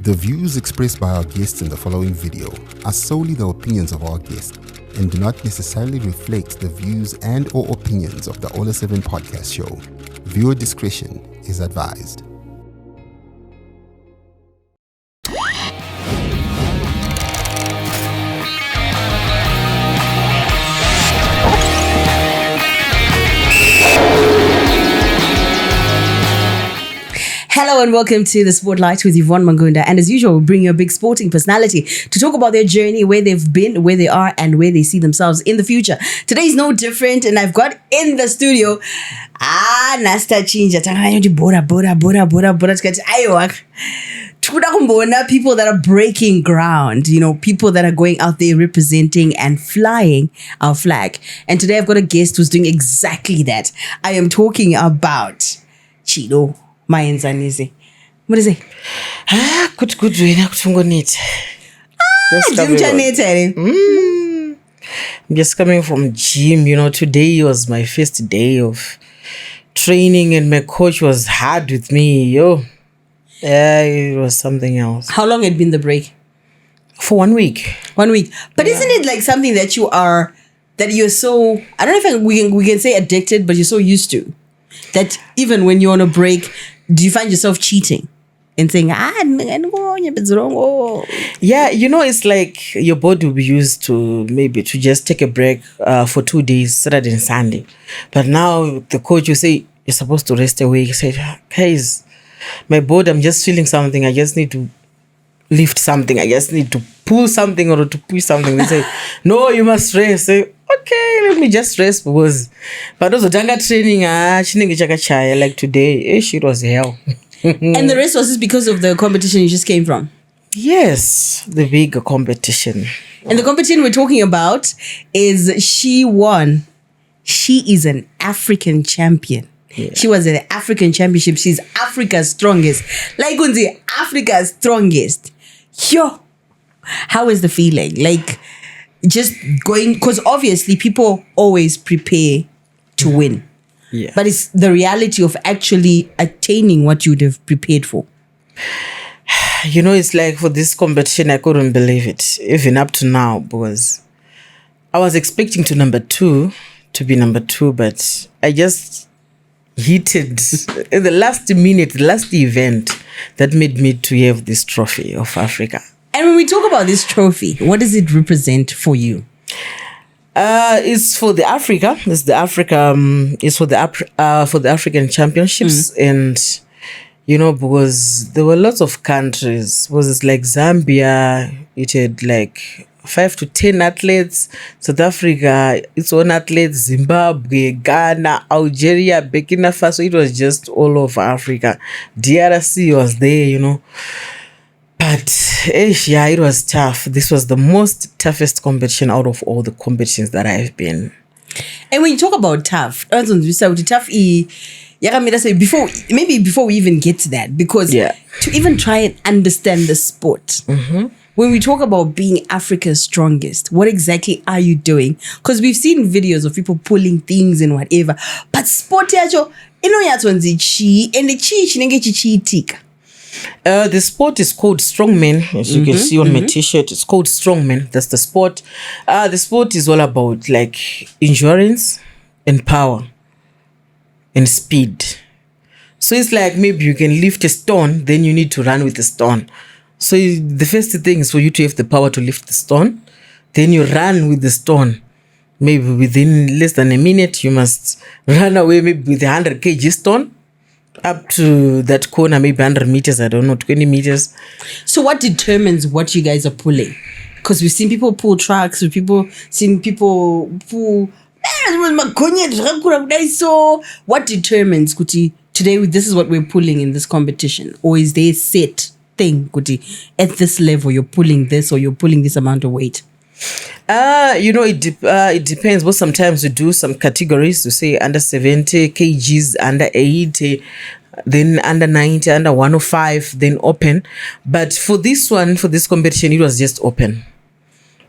The views expressed by our guests in the following video are solely the opinions of our guests and do not necessarily reflect the views and or opinions of the Ola 7 podcast show. Viewer discretion is advised. Hello and welcome to the Sportlight with Yvonne Mangunda. And as usual, we bring you a big sporting personality to talk about their journey, where they've been, where they are, and where they see themselves in the future. Today is no different, and I've got in the studio Nasta Chinja. People that are breaking ground, people that are going out there representing and flying our flag. And today I've got a guest who's doing exactly that. I am talking about Chido Maenzanise. What is it? Good I'm just coming from gym. Today was my first day of training and my coach was hard with me. It was something else. How long had been the break? For 1 week. 1 week. But isn't it like something that you're so, I don't know if we can say addicted, but you're so used to that even when you're on a break, do you find yourself cheating and saying, it's wrong? Yeah, it's like your body will be used to maybe to just take a break for 2 days, Saturday and Sunday. But now the coach will say, you're supposed to rest a week. You say, guys, my body, I'm just feeling something. I just need to lift something. I just need to pull something or to push something. They say, no, you must rest. Say, okay, let me just rest but also Janga training, like today, it was hell. And the rest was just because of the competition you just came from? Yes, the big competition. And the competition we're talking about is she won. She is an African champion. Yeah. She was at the African Championship. She's Africa's strongest. Like Unzi, Africa's strongest. Yo, how is the feeling? Like just going, because obviously people always prepare to win. Yeah. But it's the reality of actually attaining what you'd have prepared for. It's like for this competition, I couldn't believe it, even up to now, because I was expecting to be number two, but I just hit it in the last minute, the last event that made me to have this trophy of Africa. And when we talk about this trophy, what does it represent for you? It's for the Africa. It's for the African Championships, and because there were lots of countries. It's like Zambia. It had like 5 to 10 athletes. South Africa, its own athletes. Zimbabwe, Ghana, Algeria, Burkina Faso. It was just all over Africa. DRC was there, But it was tough. This was the most toughest competition out of all the competitions that I've been. And when you talk about tough, before we even get to that, because to even try and understand the sport, when we talk about being Africa's strongest, what exactly are you doing? Because we've seen videos of people pulling things and whatever, but sport the sport is called strongman, as you can see on my t-shirt. It's called strongman. That's the sport. The sport is all about like endurance and power and speed. So it's like maybe you can lift a stone, then you need to run with the stone. So the first thing is for you to have the power to lift the stone. Then you run with the stone. Maybe within less than a minute, you must run away maybe with a 100 kg stone up to that corner, maybe 100 meters, 20 meters. So what determines what you guys are pulling? Because we've seen people pull trucks, seen people pull. So what determines, Kuti, today this is what we're pulling in this competition? Or is there a set thing, Kuti, at this level you're pulling this or you're pulling this amount of weight? It depends. But sometimes we do some categories to say under 70 kgs, under 80, then under 90, under 105, then open. But for this competition, it was just open.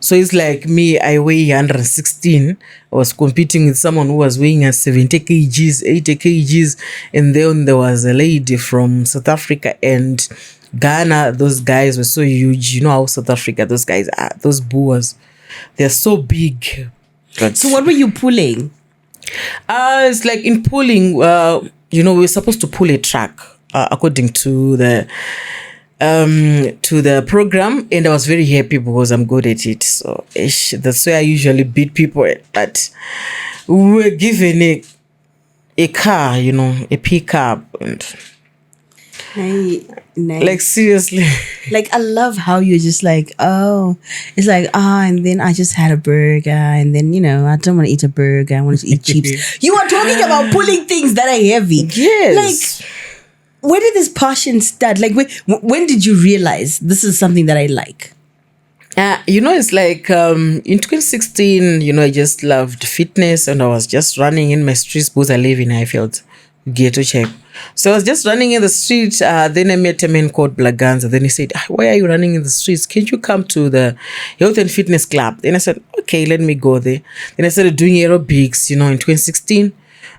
So it's like me, I weigh 116. I was competing with someone who was weighing at 70 kgs, 80 kgs. And then there was a lady from South Africa and Ghana, those guys were so huge. You know how South Africa, those guys are, those Boers, they're so big. But So what were you pulling? it's like in pulling, we were supposed to pull a track according to the program, and I was very happy because I'm good at it. So that's why I usually beat people. But we were given a car, a pickup, and Nice. like seriously. Like, I love how you're just like, oh, it's like, and then I just had a burger, and then, I don't want to eat a burger, I want to eat chips. You are talking about pulling things that are heavy. Yes. Like, where did this passion start? Like, when did you realize this is something that I like? It's like in 2016, I just loved fitness, and I was just running in my streets because I live in Highfield, Ghetto Check. So I was just running in the street. Then I met a man called Blaganza. Then he said, why are you running in the streets? Can't you come to the health and fitness club? Then I said, okay, let me go there. Then I started doing aerobics, in 2016.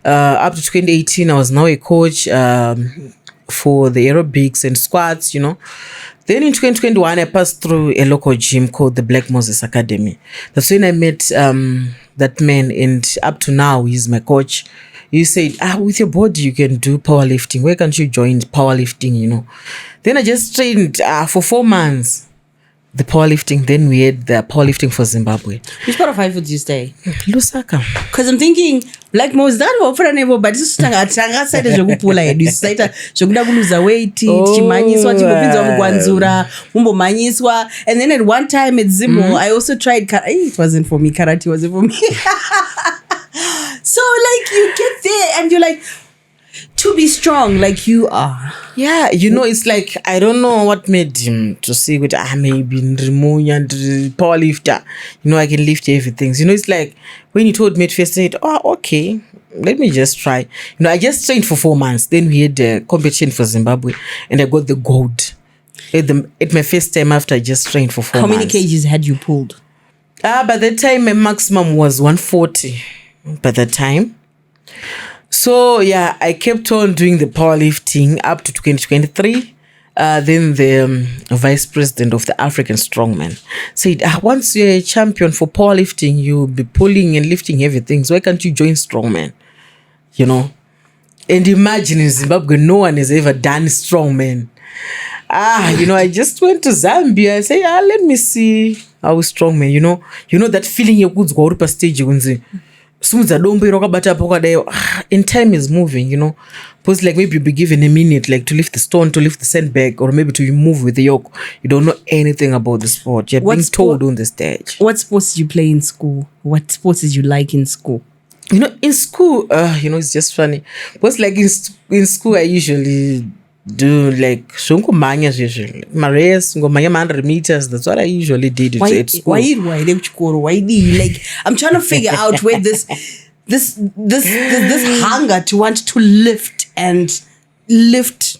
Up to 2018, I was now a coach for the aerobics and squats, Then in 2021, I passed through a local gym called the Black Moses Academy. That's when I met that man, and up to now, he's my coach. He said, with your body, you can do powerlifting. Why can't you join powerlifting, Then I just trained for 4 months, the powerlifting. Then we had the powerlifting for Zimbabwe. Which part of Highfield do you stay? Lusaka. Because I'm thinking, Black Moses, that was for never, but this is tanga side zvekupula yedu saita zvokuda kuluza weight chimanyiswa chingopinzwa mugwanzura mumbomanyiswa. And then at one time at Zimmo, I also tried it wasn't for me, karate wasn't for me. So like you get there and you're like, to be strong like you are. Yeah, it's like, I don't know what made him to say, maybe Rimunya powerlifter. I can lift heavy things. It's like when he told me at first, I said, okay, let me just try. I just trained for 4 months. Then we had a competition for Zimbabwe, and I got the gold at my first time after I just trained for 4 months. How many kgs had you pulled? By that time, my maximum was 140 by that time. So, yeah, I kept on doing the powerlifting up to 2023. Then the vice president of the African Strongman said, once you're a champion for powerlifting, you'll be pulling and lifting heavy things. Why can't you join Strongman? And imagine in Zimbabwe, no one has ever done Strongman. I just went to Zambia and said, let me see how Strongman, that feeling you could go up a stage, in time is moving, Because like maybe you'll be given a minute like to lift the stone, to lift the sandbag, or maybe to move with the yoke. You don't know anything about the sport. You're being told on the stage. What sports did you play in school? What sports did you like in school? In school, it's just funny. Because like in school, I usually do like shunkumanya usually. My race, ngomanya 100 meters. That's what I usually did at school. Why like I'm trying to figure out where this hunger to want to lift and lift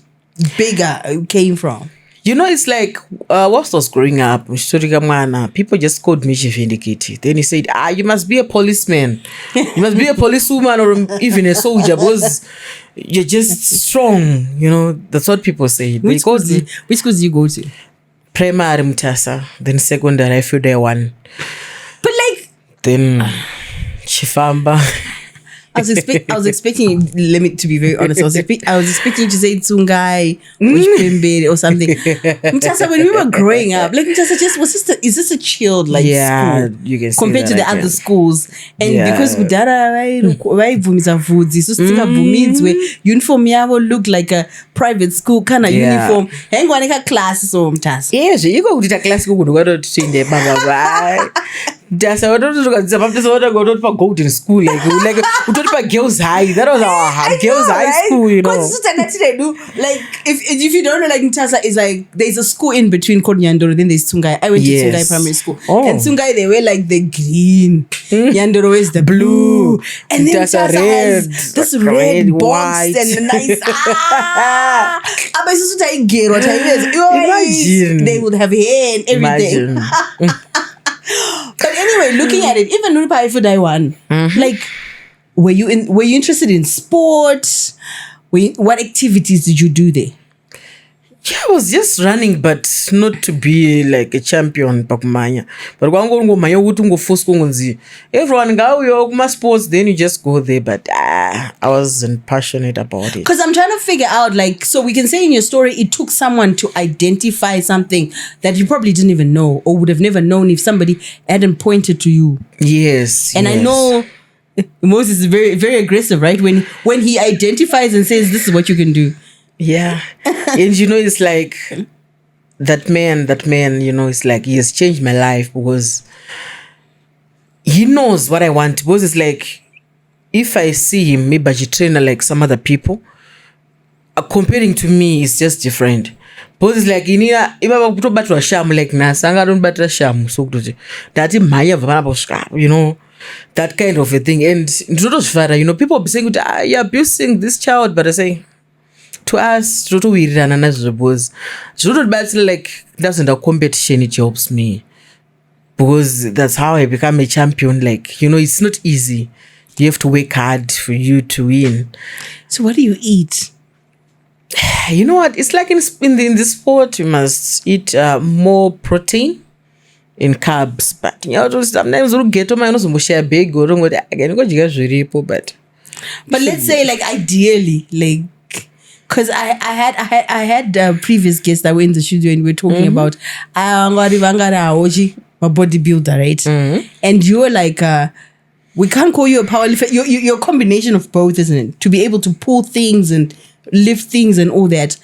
bigger came from. It's like whilst I was growing up, people just called me Vindicate. Then he said, you must be a policeman. You must be a policewoman or even a soldier because you're just strong. That's what people say. Which schools do you go to? Primary Mutasa, then secondary I feel there one. But like then Chifamba. I was expecting, to be very honest, I was expecting you to say Tsungai, Pembe or something. Mutasa, when we were growing up, like Mutasa is this a chilled like school? You can see compared to the other schools? And because Kudara vaibvumisa vhudzi, so singabvumidzwe uniform yavo looked like a private school kind of uniform. Haingwaneka class so Mutasa. Yes, you go to the class school to go to the baba. That's how I don't go to golden school. Like we talked about girls' high. That was our girls' high school, Like if you don't know, like Mutasa is like there's a school in between called Nyandoro. Then there's Tsungai. I went to Tsungai Primary School, and Tsungai they were like the green. Nyandoro is the blue, and then Mutasa has this red box and the nice. Imagine they would have hair and everything. But anyway, looking at it, even Nurupa Ifudai one, like, were you interested in sport? What activities did you do there? Yeah, I was just running, but not to be like a champion pakumanya. But everyone go sports, then you just go there. But I wasn't passionate about it. Because I'm trying to figure out, like, so we can say in your story, it took someone to identify something that you probably didn't even know or would have never known if somebody hadn't pointed to you. Yes. And I know Moses is very, very aggressive, right? When he identifies and says, this is what you can do. Yeah. And it's like that man, it's like he has changed my life because he knows what I want. Because it's like, if I see him, maybe as a trainer like some other people, comparing to me, it's just different. Because it's like, if I go to a sham like Nasanga don't battle sham, so that that kind of a thing. And people be saying, you're abusing this child, but I say, to us, we run another boss. Like that's a competition. It helps me because that's how I become a champion. Like it's not easy. You have to work hard for you to win. So what do you eat? You know what? It's like in the sport, you must eat more protein in carbs. But sometimes you get to my share big or again. But let's say like ideally, like. Because I had previous guests that were in the studio and we were talking about my bodybuilder, right? Mm-hmm. And you were like, we can't call you a powerlifter. You're a combination of both, isn't it? To be able to pull things and lift things and all that.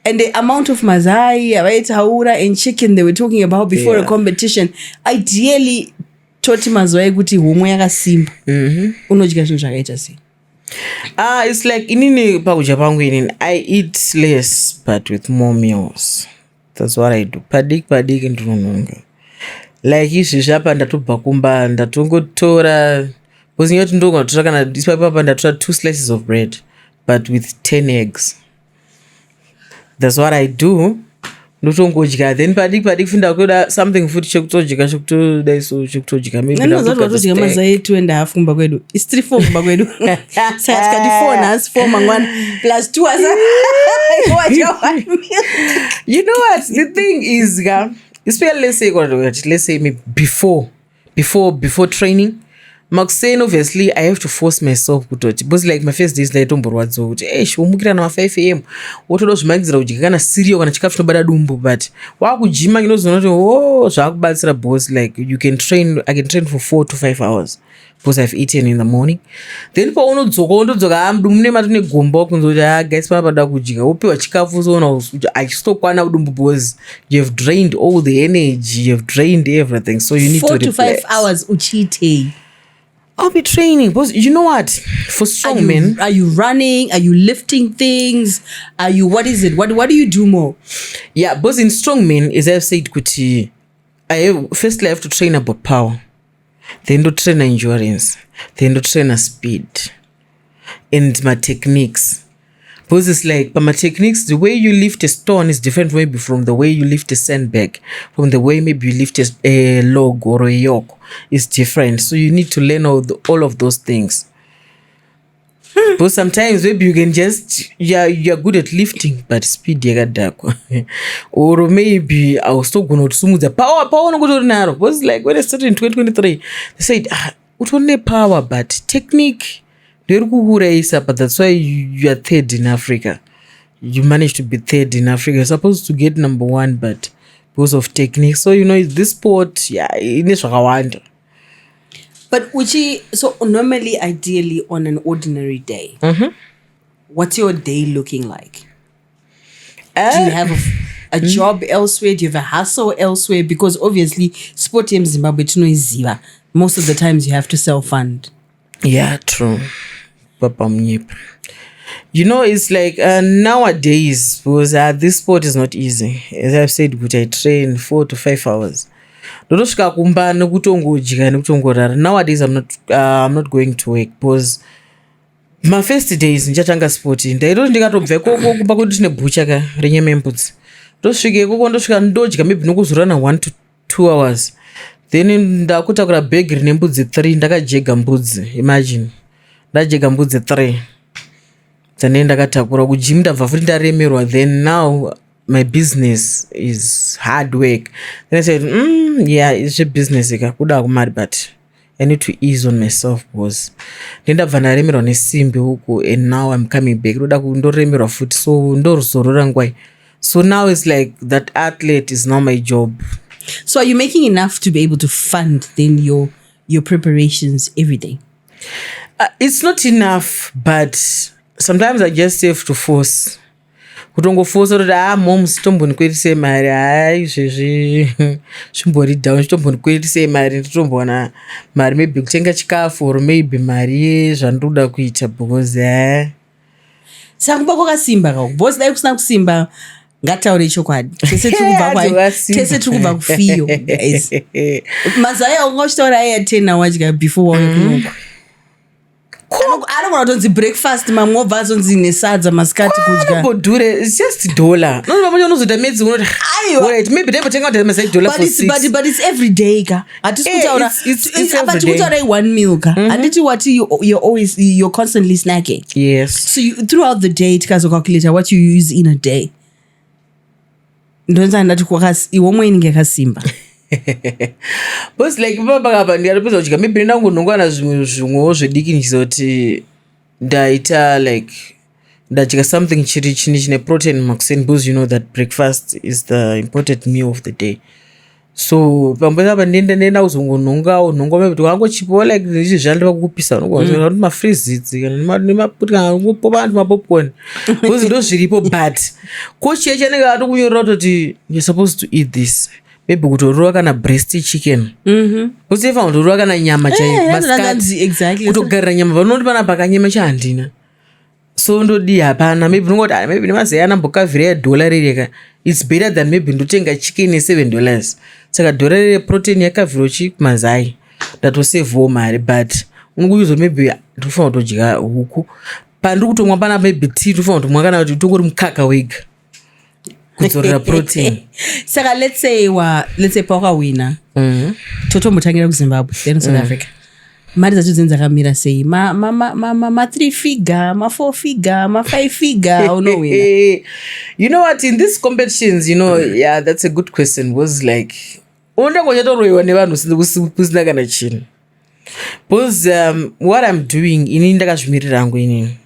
And the amount of mazai, right, haura and chicken they were talking about before a competition. Ideally, toti mazai kuti homo yakasimba. Unodya zvinhu zvakaita sei? It's like I eat less but with more meals. That's what I do. Padik and like ishapa ndatobva kumba ndatongotora because ndongotora kana disipapa ndatora 2 slices of bread but with 10 eggs. That's what I do. Ndotongodya then padik finda kuda something food chekutojika maybe ndazvatotodya mazai 2.5 kumba kwedu is 3-4 kumba kwedu saka tikati 4 nhasi 4 mangwana plus 2 asa you know what the thing is especially let's say me before training Maxine, obviously, I have to force myself because like my first days like tomborwadzo kuti umukira na 5 am wotoda zvimangidzira kuti kana sirio kana chikafu chinobada dumbu but wakujima inozoona kuti zvakubatsira boss like I can train for 4 to 5 hours because I've eaten in the morning then paunodzoka mune matine gomba kunzoti guys panapa kudya wopiwa chikafu uzoona kuti achistokwana kudumbu because you have drained all the energy, you have drained everything, so you need 4 to to 5 hours uchite. I'll be training because you know what? For strongmen, are you running? Are you lifting things? Are you what is it? What do you do more? Yeah, because in strongmen, as I've said, Kuti, firstly I have to train about power, then to train endurance, then to train speed, and my techniques. Because it's like, but my techniques, the way you lift a stone is different maybe from the way you lift a sandbag, from the way maybe you lift a log or a yoke is different. So you need to learn all of those things. But sometimes maybe you can just, you're good at lifting, but speed you got dark. Or maybe I was still going to smooth the power no go to narrow. Because like when I started in 2023, they said, it's only power, but technique. But that's why you are third in Africa. You managed to be third in Africa. You're supposed to get number 1, but because of technique. So this sport, it is what. But Uchi, so normally, ideally, on an ordinary day, what's your day looking like? Do you have a job elsewhere? Do you have a hustle elsewhere? Because obviously, sport in Zimbabwe is zero. Most of the times, you have to self-fund. Yeah, true. It's like nowadays, because this sport is not easy. As I've said, I train 4 to 5 hours. Nowadays, I'm not going to work because my first days ndichatanga sporting. Ndairo ndikatobva kumba kuti tine bhucha ka renyama mbudzi. Ndosvike ndosvika ndodya maybe nokuzorana 1 to 2 hours. Then ndakutakura bag rine mbudzi 3 ndakajega mbudzi. Imagine. Ndajega mbudzi 3. Then ndakatakura kujim ndabva futi ndaremerwa. Then now my business is hard work. Then I said, yeah, it's a business, but I need to ease on myself because and now I'm coming back. So now it's like that athlete is now my job. So are you making enough to be able to fund then your preparations every day? It's not enough, but sometimes I just have to force. Kutongoforsa kuti mom sitombonikuitisei mari izvezvi zvimbori down sitombonikuitisei mari nditombowana mari maybe kutenga chikafu or maybe mari yezvandoda kuita because saka kuba kwakasimba kako bhosi dai kusina kusimba ngataure chokwadi tese tiri kubva kufiyo guys mazaya unga uchitaura aya 10 awatya before wauya kunokwa anogona kutonzi breakfast mamwe obva azonzi nesadza masikati kudya bodhure it's just $1 nonomamonya unozoita medzi unoti wait maybe ndaibotenga kuti masai $4 for 6 but it's every day ka hatisi kutaura hatisi kutaura 1 meal ka handiti wati you're constantly snacking. Yes, so throughout the day tikazocalculate what you use in a day ndonza ndati iwomwe inenge yakasimba but like papakapa ndikatopedza kudya maybe ndangonongana zvimwewo zvediki ndichizoti ndaita like ndadya something chine protein makuseni because you know that breakfast is the important meal of the day. So pamboapa ndenda kuzongononga maybe tikangochipawo like ndichizvandiva kukupisa unogona kuti mafrizits kana mapopcorn because ndo zviripo but coach yacho anenge atokunyorera kuti you're supposed to eat this. Maybe kutorua kana breast chicken kusefa kutorua kana nyama exactly kutogarira nyama vanoti pana pakanyama chahandina so ndodi hapana maybe nongoti maybe nemazaya anambokavhira $1 rireka it's better than maybe ndotenga chicken $7 saka $1 rire protein yakavhirwa mazai ndatosevawo mari but unonguyuzo maybe tofanira kutodya huku pandiri kutomwa pana maybe tea tofanira kutomwa kana kuti tongori mukaka wega kudzorera protein. Saka let's say pakawina totombotangira kuZimbabwe then South Africa mari dzacho dzinenge dzakamira sei ma 3 figure ma 4 figure ma 5 figure unowina? You know what, in these competitions, you know, yeah, that's a good question. Was like undangonyatoroiwa nevanhu kusina kana chinhu because what I'm doing inini ndakazvimirira hangu inini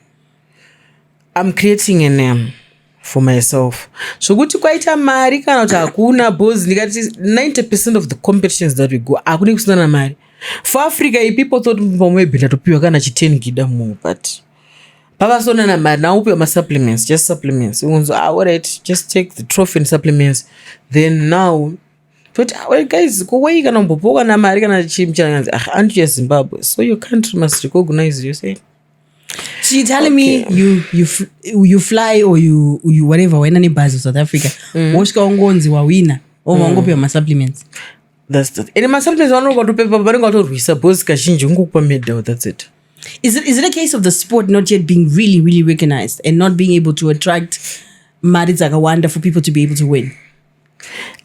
I'm creating a name for myself. So kuti kwaita mari kana kuti hakuna because ndikati 90% of the competitions that we go hakuna kusina na mari. For Africa, people thought maybe ndatopiwa kana 10 gida mu but pavasona na mari now upiwa supplements, just supplements. Ungonzo alright, just take the trophy and supplements. Then now but well guys, kuwai kana mbopoka na mari kana chimchanganzi aren't you Zimbabwe, so your country must recognize you. Say so you're telling me you fly or you whatever when any buzz of South Africa woshka ungonzi wawina or wangopiwa ma supplements? That's the and my supplements are not going to paper but going to suppose kazhinji ungokupa medal, that's it. Is it a case of the sport not yet being really really recognized and not being able to attract mari dzakawanda for people to be able to win?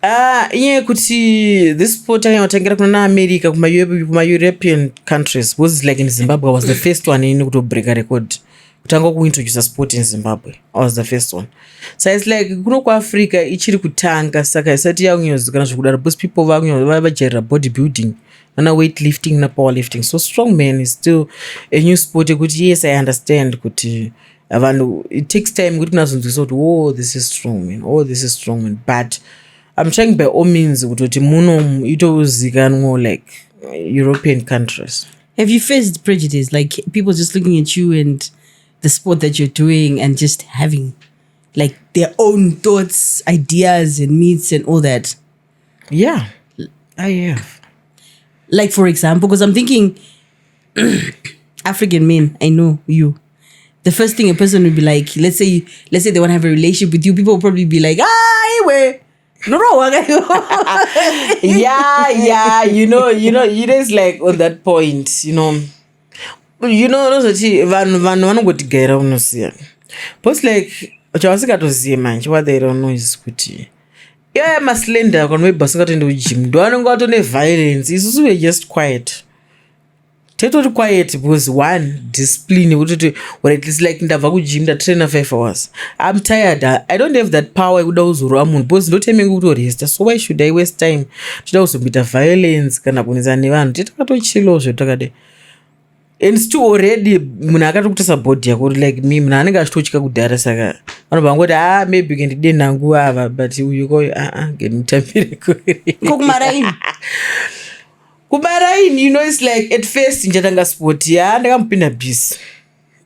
Yeah, kuti this sport yatangira kuna America kuma European countries was like in Zimbabwe I was the first one in to break a record kutanga kuintroduce a sport in Zimbabwe. I was the first one. So it's like kuno kwa Africa ichiri kutanga saka isati yaunyozikanwa zvekudaro because people vajaira bodybuilding nana weightlifting na powerlifting. So strongman is still a new sport kuti yes I understand kuti vanhu it takes time kuti kunazonzwisa kuti oh this is strongman but I'm trying by all means kuti muno itozikanwa like European countries. Have you faced prejudice, like people just looking at you and the sport that you're doing and just having like their own thoughts, ideas and myths and all that? Yeah, I have. Like for example, because I'm thinking African men, I know you. The first thing a person would be like, let's say they want to have a relationship with you, people will probably be like, anyway. No, yeah, you know, it is like on that point, you know, vanhu vanongotigara unoziya but like chavasingatoziye manje what they don't know is kuti yeah maslender kana maybe basingatoende kugym ndo anenge atone violence isusu we just quiet Totally quiet because one, discipline, or at least like in the gym that trainer 5 hours. I'm tired. I don't have that power. I would also run because no time go to rest. So why should I waste time? Should also be the violence? Kana kuniza ni vanhu. Titakato chilo zvetakade. And still already muna akatokutisa body yako like me muna anenge achitotyika kudhara saka vanobva ngoti maybe kendide nangu ava but uyu koyo ngemutambire kuri Kokumaraini. Kumaraini, it's like at first njatanga sport ndakamupinda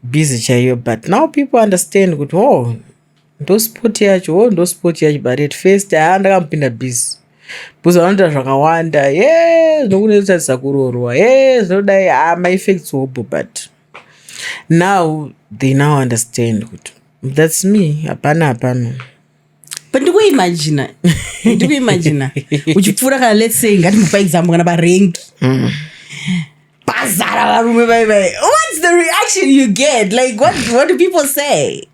busy chaiyo, but now people understand kuti ndo sport yacho but at first ndakamupinda busy because vanoita zvakawanda zvokunotarisa kurorwa zvinodai ma-effects hobo, but now they now understand kuti that's me hapana. But ndikuimagina uchipfuura kana let's say ngatimupa example kana parengi bazara varume vai what's the reaction you get, like what do people say?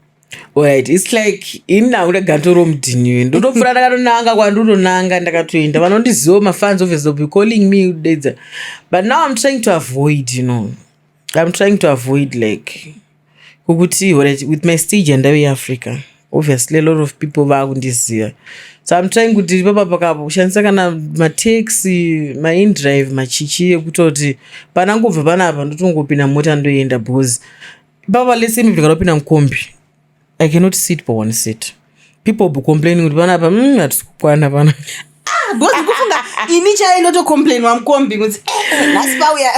Wait, it's like inakuda gantoro mudhiniwe ndotopfuura ndakatonanga kwandotonanga ndakatoenda vanondiziva mafans obviously will be calling me dedza, but now I'm trying to avoid like kukuti with my stage and Africa obviously a lot of people vakundiziva, so I'm trying kuti papa pakapo kushandisa kana mataxi ma-indrive machichi ekutoti panangobva panapa ndotongopinda mota ndoenda because papa let's say mivika nopinda mukombi I cannot sit for one seat. People will be complaining kuti panapa hatisi kukwana pana. Because kufunga ini chaino to complain wamkombi kuti nasipauya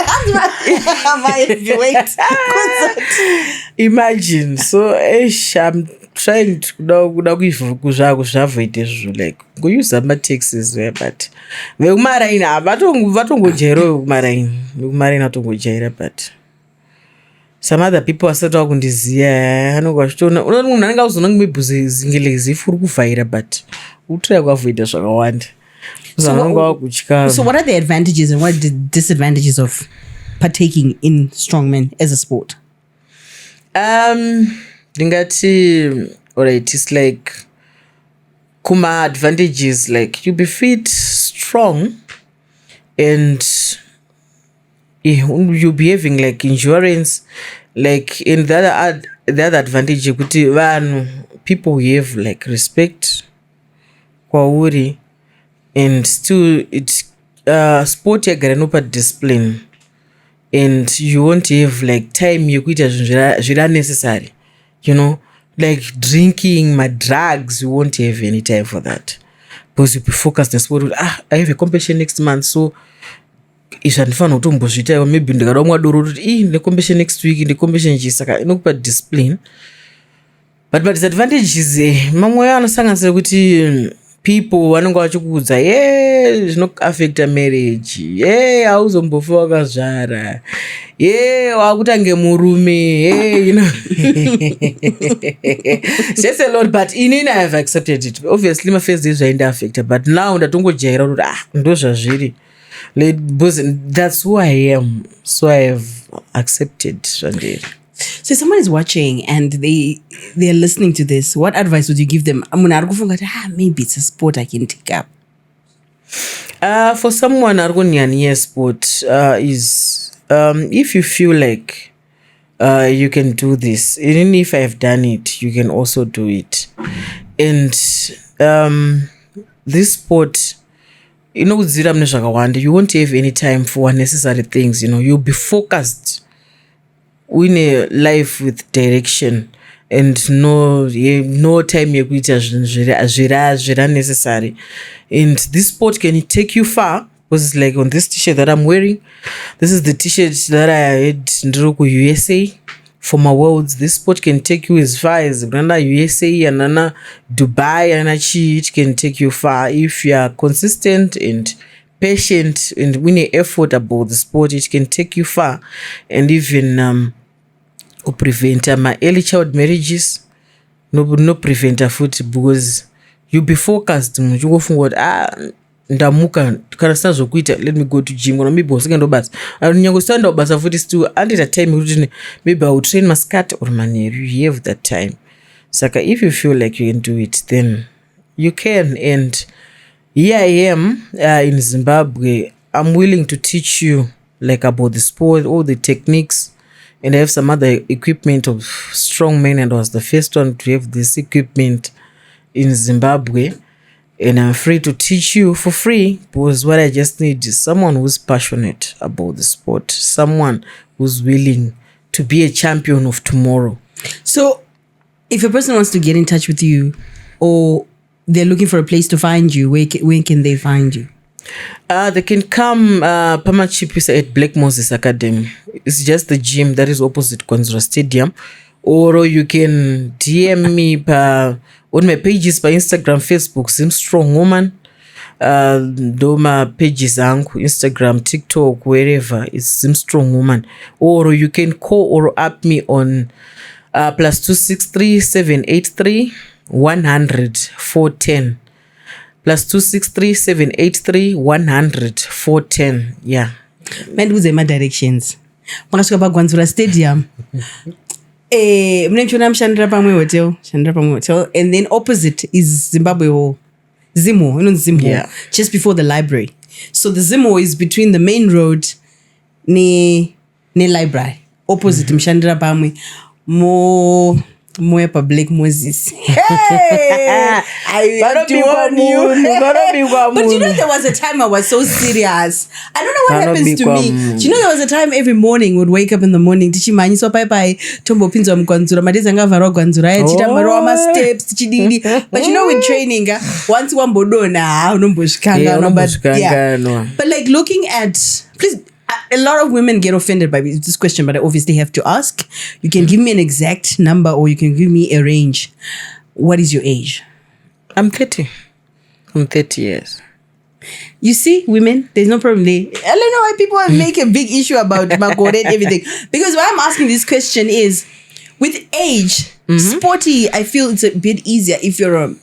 wait. Imagine. So I'm trying to kuzvavoid izvo like kuusa ma-taxis where, but vekumaraini vatongojairawo vekumaraini vatongojaira, but some other people asati vakundiziya anonga achitoona unoti munhu anenge azona kumibhuzi zingelezi furi kuvhaira but utira kuavoida zvakawanda anonga wakutya. So what are the advantages and what are the disadvantages of partaking in strongman as a sport? Ndingati alright, it's like kuma advantages like you be fit, strong, and you be having like endurance, like in the other advantage kuti vanhu people have like respect kwauri, and still it sport yagara nopa discipline, and you won't have like time yekuita zvinhu zviri unnecessary, like drinking my drugs. You won't have any time for that because you'll be focused on sport. I have a competition next month, so izvi handifanira kutombozviita, maybe ndikada mwadoro kuti ndine next week ndine chi, saka inokupa discipline. But disadvantages mamwe anosanganisira kuti people vanenge vachikuudza zvinoaffecta marriage, hauzombofa wakazvara, wakutange murume, Just a lot, but inini I have accepted it. Obviously my first days zvaindiaffecta, but now ndatongojaira kuti ndo zvazviri. Because that's who I am, so I have accepted. So if someone is watching and they're listening to this, what advice would you give them? Maybe it's a sport I can take up. For someone argonian sport is if you feel like you can do this, even if I've done it, you can also do it. And this sport, you won't have any time for unnecessary things. You'll be focused in a life with direction and no time yekuita zviri unnecessary. And this sport can take you far, because it's like on this t-shirt that I'm wearing, this is the t-shirt that I had in USA for my worlds. This sport can take you as far as USA and Dubai, and it can take you far if you are consistent and patient and win an effort about the sport. It can take you far, and even prevent my early child marriages. No prevent foot, because you be focused. You go forward. Ndamuka kana sina zvokuita, let me go to gym kana maybe usikaenda basa nyangosanda basa futi still under that time kuti maybe I will train my skirt or manheru. You have that time, saka if you feel like you can do it, then you can. And here I am in Zimbabwe. I'm willing to teach you like about the sport, all the techniques, and I have some other equipment of strongman, and I was the first one to have this equipment in Zimbabwe. And I'm free to teach you for free, because what I just need is someone who's passionate about the sport, someone who's willing to be a champion of tomorrow. So if a person wants to get in touch with you, or they're looking for a place to find you, where can they find you? They can come Pamachipisa at Black Moses Academy. It's just the gym that is opposite Kwanzura Stadium. Or you can DM me on my pages by Instagram, Facebook, Zim Strong Woman. Doma pages Instagram, TikTok, wherever, it's Zim Strong Woman. Or you can call or app me on +263 783 100 410. +263 783 100 410. Yeah. Man, who's my directions? Makasuka pa Kwanzura Stadium. Chandra Pamwe Hotel, and then opposite is Zimbabwe or Zimo, Zimo, yeah. Just before the library. So the Zimo is between the main road ne library. Opposite Mshandra Pamwe, more public Moses. Hey, I have to warn you. But you know, there was a time I was so serious. I don't know what happens to me. Do you know, there was a time every morning would wake up in the morning. Tichimanyi so bye tombo pinzo mkwanzura madeza ngavaro kwanzura chita maroma steps tichidini. But you know, with training, once one bodona unomboshikanga. But like looking at, please. A lot of women get offended by this question, but I obviously have to ask. You can give me an exact number, or you can give me a range. What is your age? I'm 30. I'm 30 years. You see, women, there's no problem. I don't know why people make a big issue about Makore and everything. Because why I'm asking this question is, with age, sporty, I feel it's a bit easier if you're a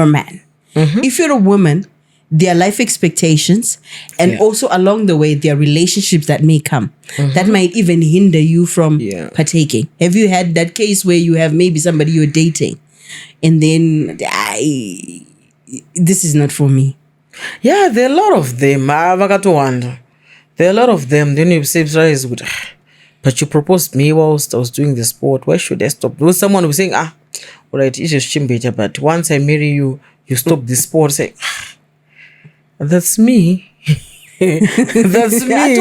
man. If you're a woman, their life expectations, and also along the way, their relationships that may come, that might even hinder you from partaking. Have you had that case where you have maybe somebody you're dating, and then this is not for me? Yeah, there are a lot of them. I've to wonder. There are a lot of them. Then you say, but you proposed me whilst I was doing the sport. Why should I stop? There was someone who was saying, all right, it's just chimbeta, but once I marry you, you stop the sport. Say, that's me. That's me.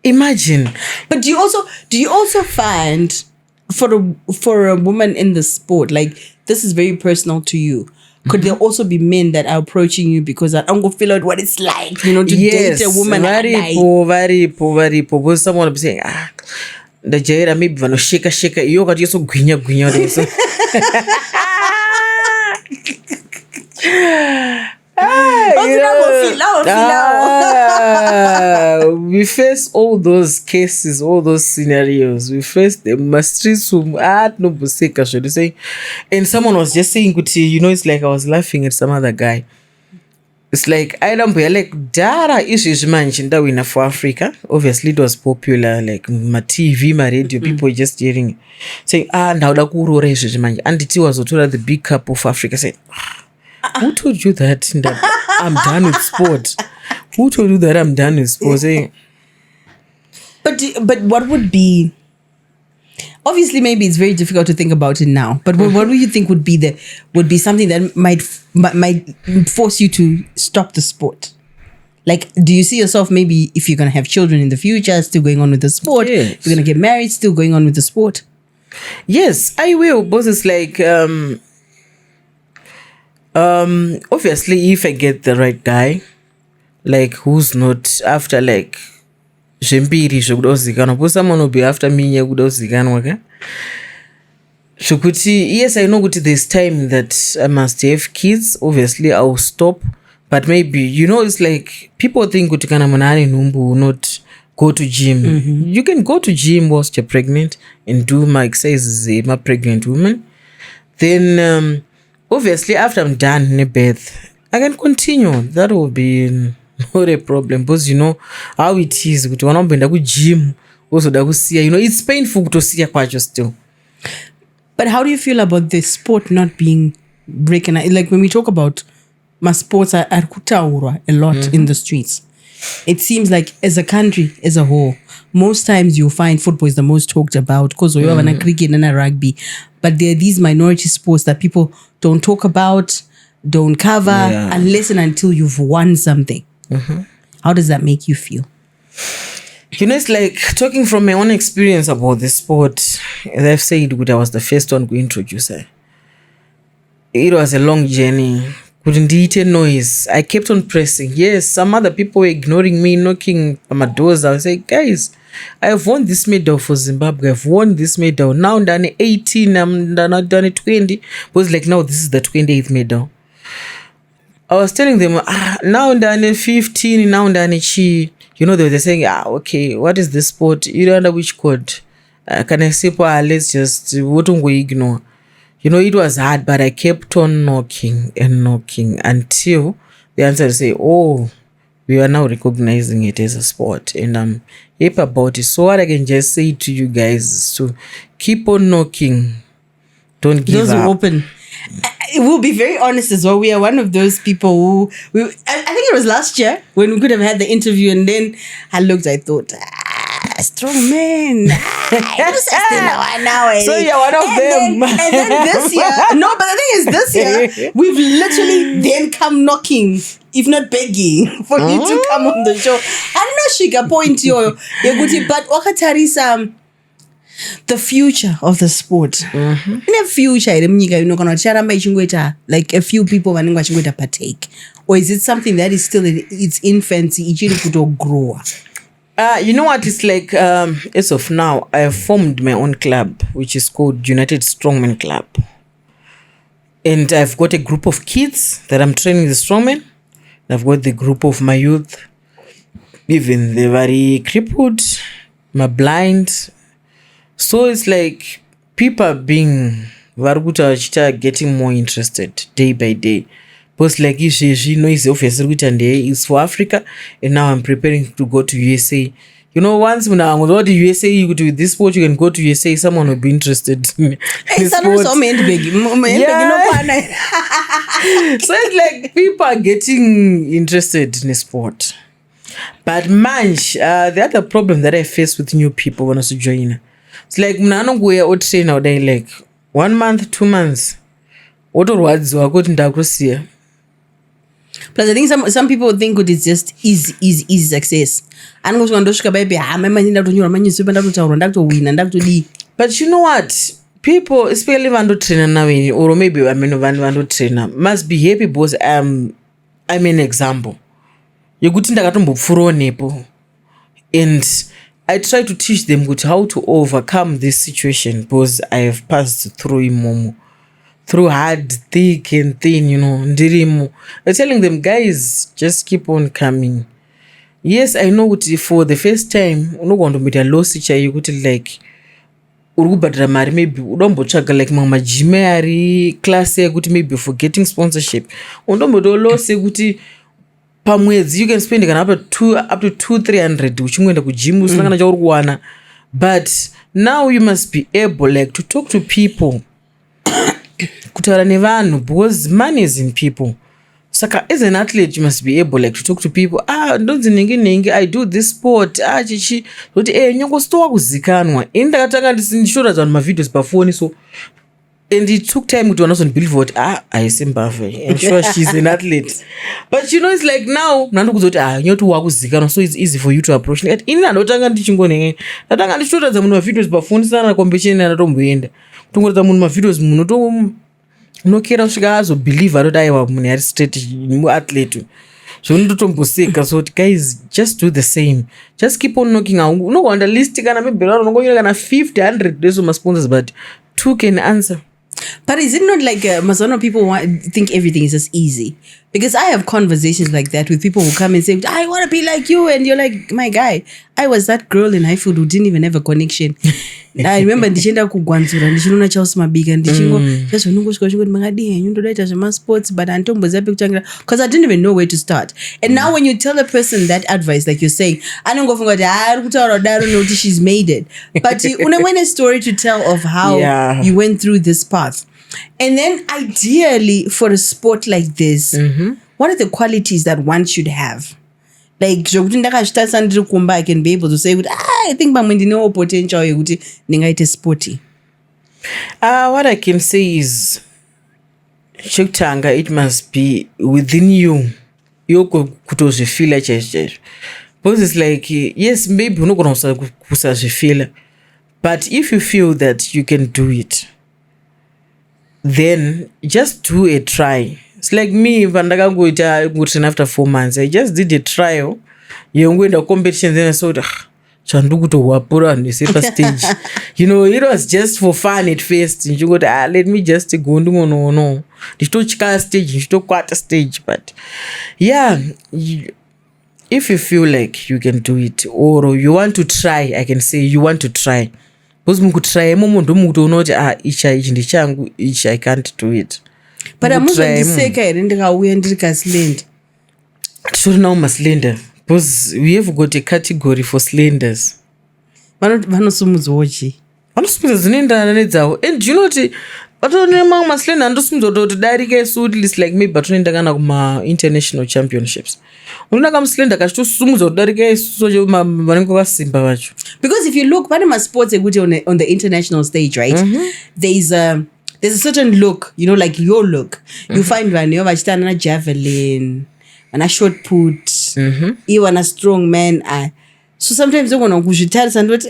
Imagine. But do you also find for a woman in the sport, like, this is very personal to you? Could there also be men that are approaching you because I don't go feel out what it's like, to date a woman? Very poor. Because someone will be saying, the jaira maybe vano shake. You got you so guinya. We face all those cases, all those scenarios. We face them. And someone was just saying, it's like I was laughing at some other guy. It's like, I don't be like, Dara is man for Africa. Obviously, it was popular, like my TV, my radio, people just hearing, saying, now the guru is man. And it was the big cup of Africa. Saying, who told you that I'm done with sport? Who told you that I'm done with sport? But what would be, obviously maybe it's very difficult to think about it now, but what do you think would be something that might force you to stop the sport? Like, do you see yourself maybe, if you're going to have children in the future, still going on with the sport? Yes. If you're going to get married, still going on with the sport? Yes, I will. Because it's like, obviously, if I get the right guy, like, who's not after, like, Jempiri shukudozikana, but someone will be after me nyakudozikana, okay? Shukuti, yes, I know that there's time that I must have kids. Obviously, I'll stop. But maybe, it's like, people think utikana manani numbu will not go to gym. You can go to gym whilst you're pregnant and do my exercises as a pregnant woman. Then, obviously, after I'm done in a birth, I can continue. That will be not a problem. Because how it is. Gym, also, it's painful to see a still. But how do you feel about the sport not being recognized? Like, when we talk about my sports are kutaurwa a lot in the streets. it seems like as a country as a whole, most times you find football is the most talked about because we have a cricket and a rugby, but there are these minority sports that people don't talk about, don't cover unless and until you've won something. How does that make you feel? It's like talking from my own experience about the sport. As I've said, I was the first one to introduce her. It was a long journey. Couldn't eat a noise. I kept on pressing. Yes, some other people were ignoring me, knocking on my doors. I was like, guys, I have won this medal for Zimbabwe. I've won this medal. Now I'm done 18. I'm done 20. But like, now this is the 28th medal. I was telling them, now I'm done 15. Now I'm done chi. They were saying, okay, what is this sport? You don't know which code. Can I say, let's just, what don't we ignore? It was hard, but I kept on knocking and knocking until the answer say, oh, we are now recognizing it as a sport. And I'm happy about it. So what I can just say to you guys is to keep on knocking. Don't give up. Those are open. We'll be very honest as well. We are one of those people who, I think it was last year when we could have had the interview, and then I thought, strong man. So you're one of them. And then this year, no, but the thing is, this year, we've literally then come knocking, if not begging, for you to come on the show. I know Shiga point yo, but wakatarisa the future of the sport. In the future, like a few people partake, or is it something that is still in its infancy? It grow. You know what? It's like as of now, I have formed my own club, which is called United Strongman Club, and I've got a group of kids that I'm training the strongmen. I've got the group of my youth, even the very crippled, my blind. So it's like people are getting more interested day by day. Because like it's obviously it's for Africa, and now I'm preparing to go to USA. Once when I go to USA, you go to this sport, you can go to USA, someone will be interested in sport. So it's like people are getting interested in sport. But the other problem that I face with new people when I join, it's like go train out there like 1 month, 2 months. What words are going to Plus, I think some people think it's just easy success. And but you know what? People, especially when they train now, or maybe when they train, must be happy because I'm an example. You go to and I try to teach them how to overcome this situation because I have passed through it. Through hard, thick and thin, I'm telling them, guys, just keep on coming. Yes, I know for the first time, I'm not going to meet a low situation. You could like, maybe like mama jimari class, maybe for getting sponsorship. You can spend up to 200-300, which I'm going to gym. But now you must be able to talk to people. Because money is in people. So as an athlete, you must be able to talk to people. I do this sport. Chichi. But nyongo stowa kuzikanwa. On my videos before so. And it took time to understand believe what I seem perfect. I'm sure she's an athlete. But it's like now so it's easy for you to approach. In videos before sana competition and atomboenda. My videos no care so believe that I am state athlete. So guys, just do the same. Just keep on knocking out. No wonder list maybe 50, 100 days of my sponsors, but 2 can answer. But is it not like Mazono people think everything is just easy? Because I have conversations like that with people who come and say, I want to be like you. And you're like, my guy, I was that girl in high school who didn't even have a connection. I remember ndichenda kugwanzura ndichinoona chaos mabiga ndichingo just unongosvika kuti makadii ndoita zvemasports but antomboziva pekutangira because I didn't even know where to start. And now when you tell a person that advice, like you're saying, anongofunga kuti ari kutaura daro nokuti she's made it. But when a story to tell of how you went through this path. And then ideally for a sport like this, what are the qualities that one should have like zvokuti ndakazvitarisa ndiri kumba I can be able to say kuti I think pamwe ndinewo potential yekuti ndingaite sporty. What I can say is chekutanga it must be within you kutozvifila chaizvo because it's like yes maybe unogona kusazvifila but if you feel that you can do it then just do a try. It's like me pandakangoita kutrain after 4 months I just did a trial yongoenda competition then I saw chandu kutohwapura ndise stage you know it was just for fun at first nchingoti let me just go ndimonono ndichitotya stage ndichitokwata stage but yeah if you feel like you can do it or you want to try I can say you want to try because mukutry mundu mukutoona kuti ichi ndichangu ichi I can't do it but amuzondiseka here ndikauya ndiri kaslender titori nawo maslender because we have got a category for slenders. Vanosumudzawo chi? Vanosumudza dzinoendana nedzavo and you know kuti vatone mamwe maslender andosumudza kutodarika isu at least like maybe vatonoenda kana kuma-international championships unoona kamuslender kachitosumudza kudarika isu socho vanenge vasimba vacho because if you look pane masports ekuti on the international stage right there's a certain look you know like your look you find vanhu vachita na javelin ana short put iwo ana strongman so sometimes ugona kuzvitarisa ndoti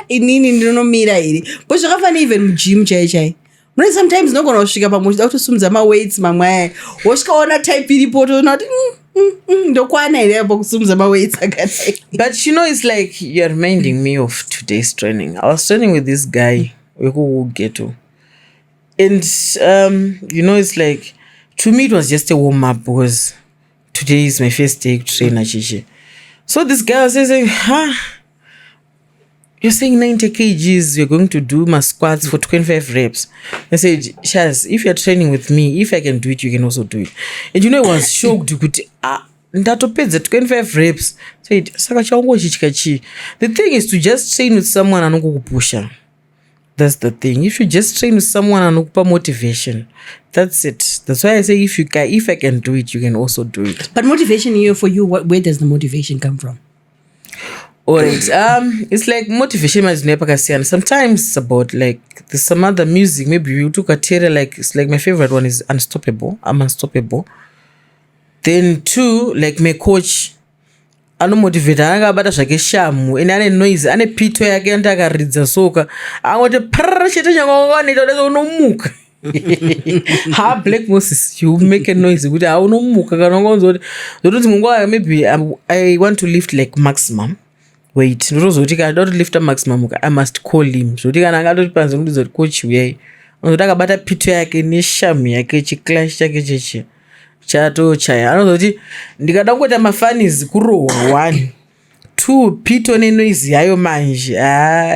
inini ndinonomira iri but zvakafanira even mugym chaichai mune sometimes unogona kusvika pamwe uchida kutosumudza maweights mamwe wosvikaona type iripo toona kuti ndokwana here pakusumudza maweights akadai. But you know it's like you're reminding me of today's training. I was training with this guy wekugeto and you know it's like to me it was just a warm up because today is my first day to train chichi. So this guy was saying you're saying 90 kgs you're going to do my squats for 25 reps. I said Shaz, if you're training with me if I can do it you can also do it. And you know I was shocked kuti ndatopedza 25 reps. Said saka chaungochityika chi. The thing is to just train with someone anokukupusha. That's the thing. If you just train with someone anokupa motivation, that's it. That's why I say if I can do it, you can also do it. But motivation here for you, where does the motivation come from? Alright. It's like motivation is never. Sometimes it's about like there's some other music. Maybe you took a theory like it's like my favorite one is Unstoppable. I'm Unstoppable. Then 2, like my coach. Anomotivate akabata zvake shamu ene ane noise ane pito yake ndakaridza soka angoti chete changwanita udazo unomuka Black Moses you make a noise kuti unomuka kana ungonzoti zoti mungu maybe I want to lift like maximum weight ndozoti kana don't lift a maximum I must call him zoti kana akatoti panze ndizoti coach uyai unoti akabata pito yake neshamu yake chiclash chake cheche chato chaya anozoti ndikada kuita mafanizi kurohwa 1 2 pito nenoise yayo manje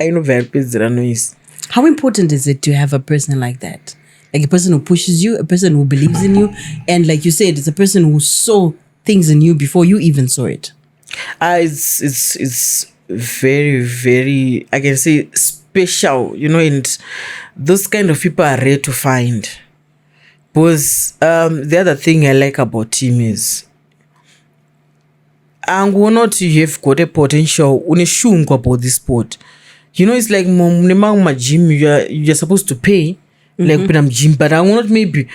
inobva yapedzera noise. How important is it to have a person like that, like a person who pushes you, a person who believes in you, and like you said it's a person who saw things in you before you even saw it? It's very very I can say special, you know, and those kind of people are rare to find. Because the other thing I like about him is not you have got a potential uneshungu about this sport. You know, it's like my gym you're supposed to pay like when I'm gym, but not maybe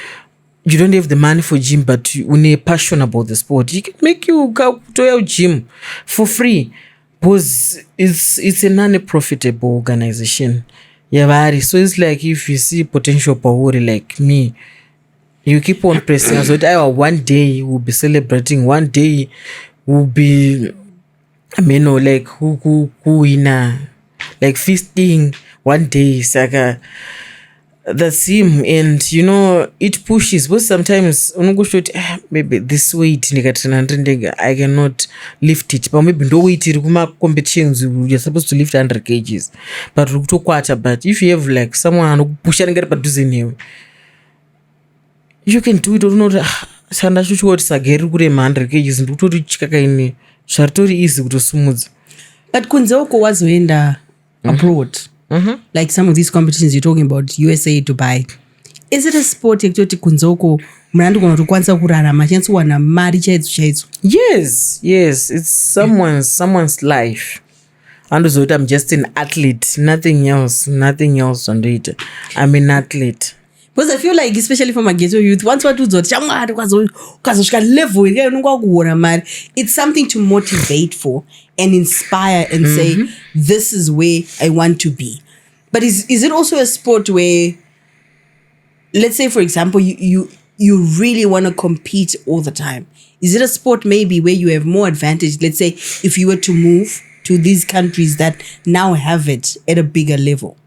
you don't have the money for gym, but you're passionate about the sport. You can make you go to your gym for free because it's a non-profitable organization. Yeah, so it's like if you see potential power like me, you keep on pressing. So one day we'll be celebrating. One day we'll be, like who winner, like feasting. One day, Saga. That's him, and you know it pushes. But sometimes maybe this weight I cannot lift it. But maybe no weight competitions you're supposed to lift 100 kgs. But if you have like someone who push and get you, you can do it or not. Sanda chuchoti sageri kurema 100 kgs ndokutori chikakaini zvatori easy kutosumudza. But kunzoko wazoenda abroad. Like some of these competitions you're talking about, USA, Dubai. Is it a sport yekutoti kunzoko munhu andigona kutokwanisa kurarama achanyatswa kuwana mari chaidzo. Yes, it's someone's life. Andozoti I'm just an athlete, nothing else andoita. I'm an athlete. Because I feel like especially for my ghetto youth, once watuzoti chamwari ukazosvika level iri unonga kuona mari, it's something to motivate for and inspire and say this is where I want to be. But is it also a sport where, let's say for example you really want to compete all the time? Is it a sport maybe where you have more advantage, let's say if you were to move to these countries that now have it at a bigger level?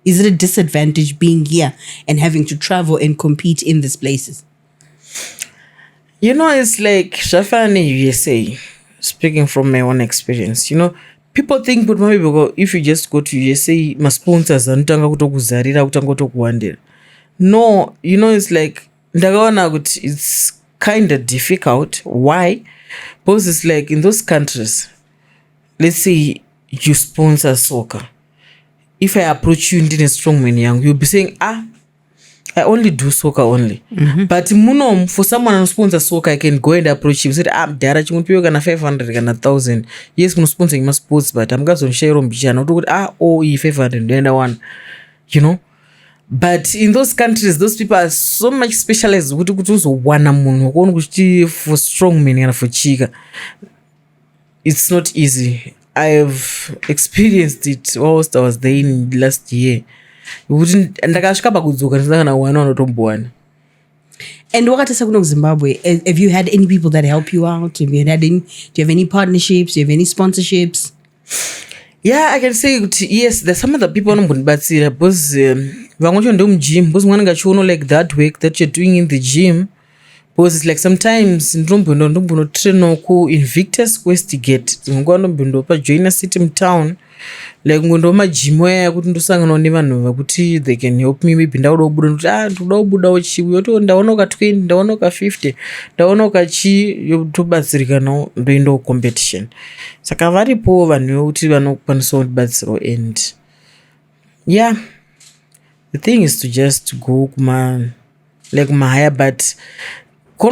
Is it a disadvantage being here and having to travel and compete in these places? It's like Shafani USA, speaking from my own experience, people think but maybe if you just go to USA, my sponsors anotanga kutokuzarira kutanga kutokuwandira. No, it's like it's kind of difficult. Why? Because it's like in those countries, let's say you sponsor soccer. If I approach you in a strongman young, you'll be saying, I only do soccer only. But for someone who sponsors soccer, I can go and approach you. Say, there you won't pay 500, 1,000. Yes, I'm sponsoring my sports, but I'm going to share on Bijano. 500, the other one. But in those countries, those people are so much specialized. For strongmen and for chica. It's not easy. I've experienced it whilst I was there in last year. And wakatasa kuno Zimbabwe, have you had any people that help you out? Do you have any partnerships? Do you have any sponsorships? Yeah, I can say yes. There's some other people but gym, like that work that you're doing in the gym. Because it's like sometimes ndombo train ku Invictus Westgate ndombo pa join a city in town, like ngondoma gym where kuti ndosangana nevanhu vakuti they can help me, maybe ndaudobuda ndoda uchiwi yoto ndaona ka 20 ndaona ka 50 ndaona ka chi yotobatsirikana ndoenda competition. Saka varipo vanhu kuti vanokwanisa kubatsira and yeah, the thing is to just go kuma like higher, but you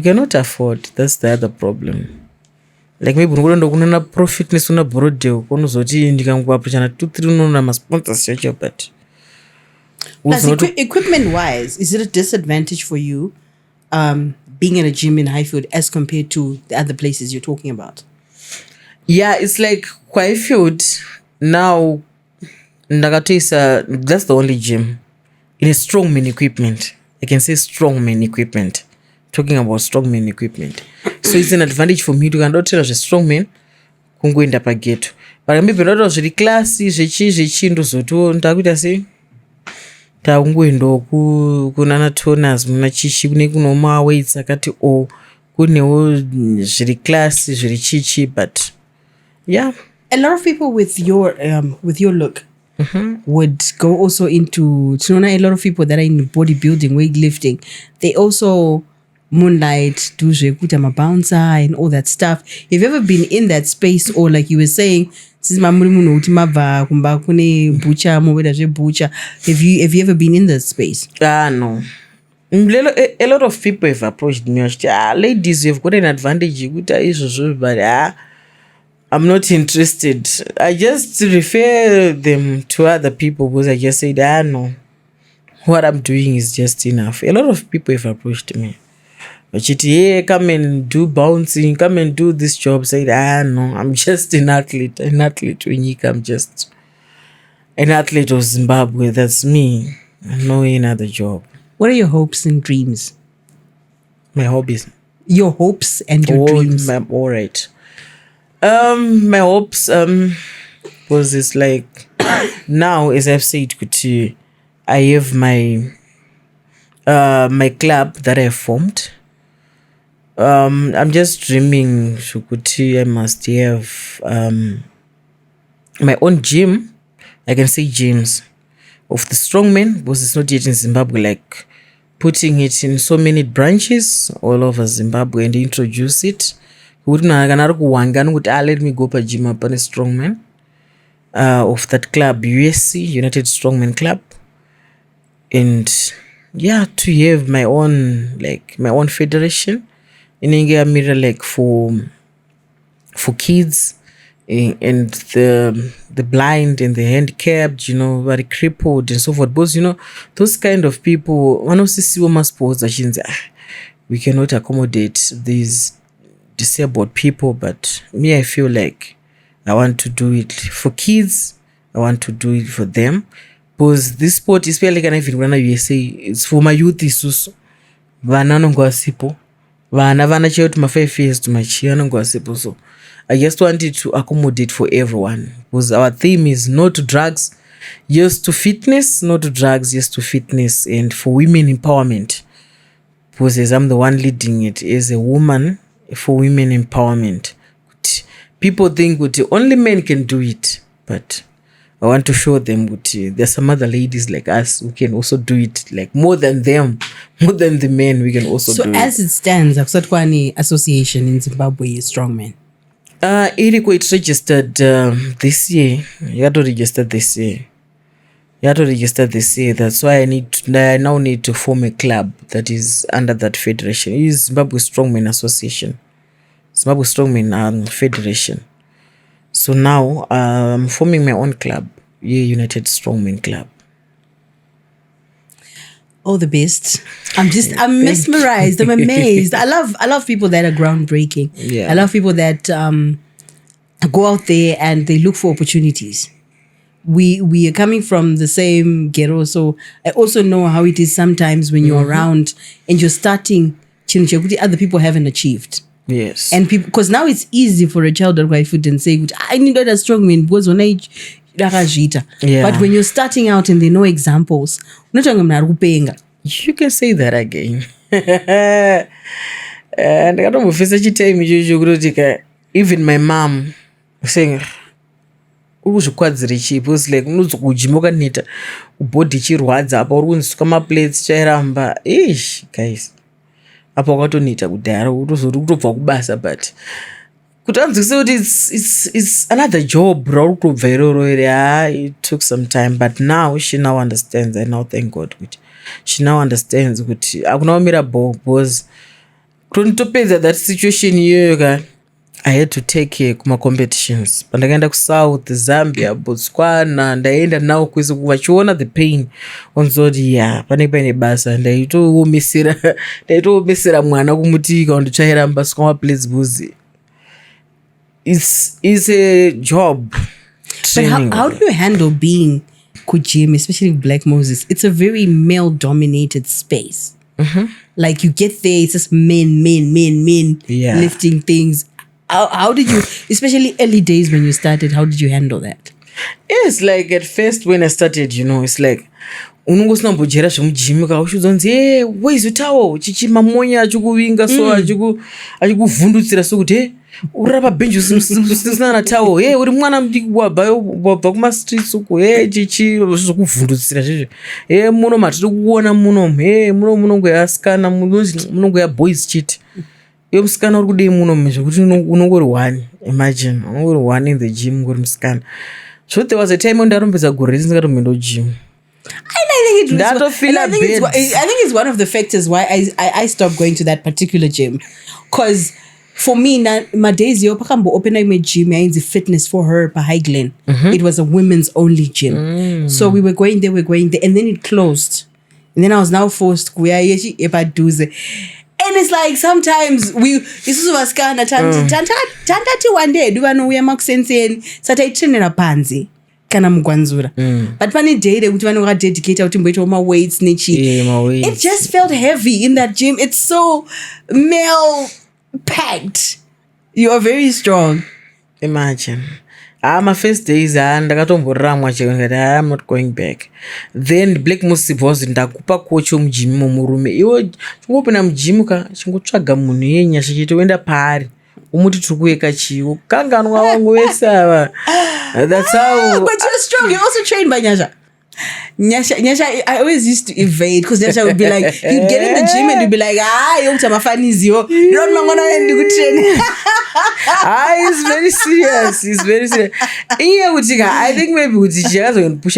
cannot afford. That's the other problem. Like maybe kuna pro fitness una broad konozoti ndikanguapproachana 2-3 unoona ma sponsors but equipment wise, is it a disadvantage for you being in a gym in Highfield as compared to the other places you're talking about? Yeah, it's like Highfield now ndakatoisa, that's the only gym in a strongman equipment. I can say strongman equipment. Talking about strongman equipment. So it's an advantage for me to go tell as a strongman kungoenda pageto. But maybe not as the classes, zvechi ndozoto ndakuita sei taungoenda kunana toners muna chichi kune kunoma weights akati kunewo zviri class zviri chichi, but yeah, a lot of people with your look would go also into a lot of people that are in bodybuilding, weightlifting, they also moonlight, do my bouncer and all that stuff. Have you ever been in that space, or like you were saying, have you ever been in that space? No. A lot of people have approached me. Ladies, you've got an advantage, but I'm not interested. I just refer them to other people because I just said, no, what I'm doing is just enough. A lot of people have approached me. But hey, come and do bouncing, come and do this job. Said, no, I'm just an athlete. I'm just an athlete of Zimbabwe. That's me. No any other job. What are your hopes and dreams? My hobbies. Your hopes and your dreams. All right. My hopes was it's like now, as I've said, I have my my club that I formed. I'm just dreaming I must have my own gym. I can say gyms of the strongmen, because it's not yet in Zimbabwe, like putting it in so many branches all over Zimbabwe and introduce it. Let me go to gym up on a strongman of that club, USC, United Strongman Club. and to have my own federation inenge yamira like for kids and the blind and the handicapped, very crippled and so forth, because those kind of people vanosisiwa masports achinzi we cannot accommodate these disabled people. But me, I feel like I want to do it for kids. I want to do it for them, because this sport, especially kana even when you say it's for my youth isusu vana nongwasipo vana cheo to my 5 years to my chiana ngwasipo. So I just wanted to accommodate for everyone, because our theme is no to drugs, yes to fitness, no to drugs, yes to fitness, and for women empowerment, because as I'm the one leading it as a woman for women empowerment. People think that only men can do it, but I want to show them that there's some other ladies like us who can also do it, like more than them, more than the men, we can also do it. So as it stands, akusatkwani association in Zimbabwe is strongman. It's registered this year. You have to register this year. That's why I now need to form a club that is under that federation. It is Zimbabwe Strongman Association. Zimbabwe Strongman Federation. So now I'm forming my own club, United Strongman Club. All the best. I'm mesmerized. I'm amazed. I love people that are groundbreaking. Yeah. I love people that go out there and they look for opportunities. We are coming from the same ghetto, so I also know how it is sometimes when you're around and you're starting other people haven't achieved. Yes. And people, because now it's easy for a child to go food and say, I need a strong man because when But when you're starting out and there are no examples, you can say that again. And I don't know, even my mom saying, uzvikwadzire chipo like unozokujimoka neta body chirwadza apa uri kunzwika maplates chairamba guys apa wakatoneta kudhara utozori kutobva kubasa. But kuti anzwise kuti it's another job rauri kutobva iroro iri it took some time, but now she now understands. I now thank God kuti she now understands kuti akuna kumira because kutonditopedza that situation iyoyo I had to take care kuma competitions. Pandakaenda kuSouth, Zambia, Botswana, ndaenda nawo kwese kuvachiona the pain. Onzoti panenge paine basa ndaitoomesera mwana kumutika wandochairamba swama place buzi. It's a job. But how do you handle being Kujim, especially Black Moses? It's a very male dominated space. Mm-hmm. Like you get there, it's just men lifting things. How did you, especially early days when you started, how did you handle that? Yes, like at first when I started, it's like unongosina mbojera zvemujimi kaushudza hey, where's your towel? Chichimamonya achikuvinga so achikuvhundutsira sokuti urira pabhenji usina na towel. Hey, uri mwana mudiki wabva kumastreets uku. Hey, chichi zvokuvhundutsira zvizvo. Hey, muno matiri kuona muno. Hey, munongo yasikana munongo ya boys chiti. Yo musikana uri kudei muno zvekuti unongori one. Imagine unongori one in the gym ngori musikana. So there was a time when ndarombedza gore risingatombendo gym. I think it's one of the factors why I stopped going to that particular gym. Because for me, my days pakambo open my gym the fitness for her by High Glen. Mm-hmm. It was a women's only gym. So we were going there, and then it closed. And then I was now forced to go. And it's like sometimes isusu vasikana tandati one day vanouya makusenseni sataitrainera panze kana mugwanzura. But pane day rekuti vanenge vakadedicata kuti mboitawo maweights nechi. It just felt heavy in that gym. It's so male packed. You are very strong. Imagine. My first days ndakatomboramwa chero ngati I'm not going back. Then Black Music was ndakupa coach mujimi murume. Iwo chingopinda mujimi chingotsvaga munhu yenyasha chitoenda paari. Umuti turi kueka chiwo. Kanganwa wangu wese ava. That's how. But you're strong. You're also trained by Nyasha. Nyasha, I always used to evade because Nyasha would be like, you'd get in the gym and you'd be like, you don't know he's very serious. I think maybe push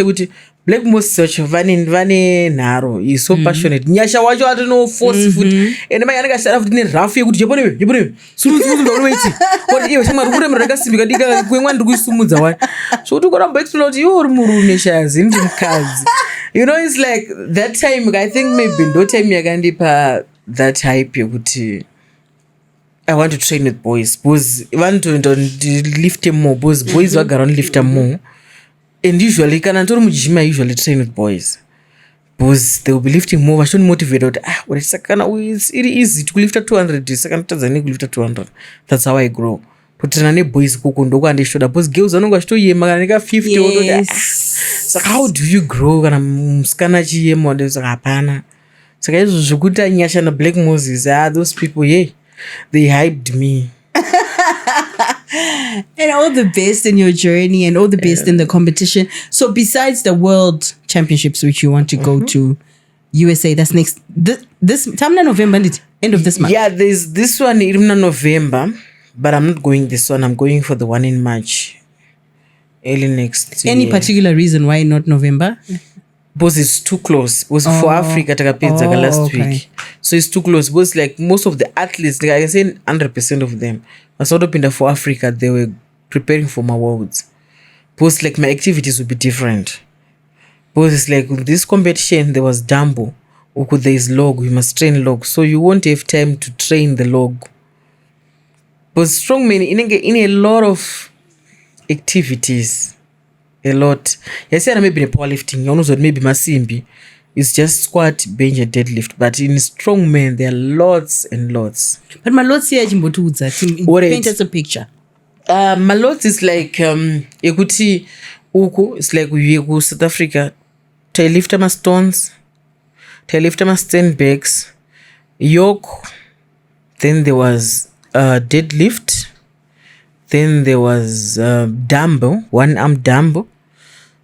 Black Moses wacho vane nharo is so passionate. Nyasha wacho ati no force foot. Ene mai anaka shara futi ne rafu yekuti jepone. Sumudza unoiti. Kuti iwe chimwe rukure mraka simbika dika kwemwa ndiri kuisumudza wani. So kuti koramba explain kuti iwe uri murume shazi ndi mukadzi. You know, it's like that time I think maybe ndo time yakandipa that hype yekuti I want to train with boys because I want to lift them more because boys vagara lift them more. And usually, kana ntori mujima I usually train with boys because they will be lifting more. I should motivate out. It's easy to lift 200. Second Tanzania lift 200. That's how I grow. But na boys kuko ndoko and shoulder because girls anonga shito yema kana 50 or so how do you grow kana mskana chi yema ndo hapana. Saka izvo zvikuta Nyasha na Black Moses those people they hyped me. And all the best in your journey and all the best in the competition. So besides the World Championships, which you want to go to USA, that's next this time in November, end of this month. Yeah, there's this one in November, but I'm not going this one. I'm going for the one in March, early next year. Any particular reason why not November? Because it's too close. It was for Africa last week. So it's too close. Because like most of the athletes, like I say 100% of them, I sort of in for Africa, they were preparing for my worlds. Because like my activities would be different. Because it's like with this competition, there was Dumbo. Or there is log, you must train log. So you won't have time to train the log. But strongman in a lot of activities. A lot. Yes, I maybe powerlifting. You know, maybe masimbi. It's just squat, bench, and deadlift. But in strongman, there are lots and lots. But my lots here, paint us a picture. My lots is like ekuti uku. It's like we go South Africa. Tai lift my stones. Tai lift my sandbags. Yoke. Then there was deadlift. Then there was dumbbell, one arm dumbbell.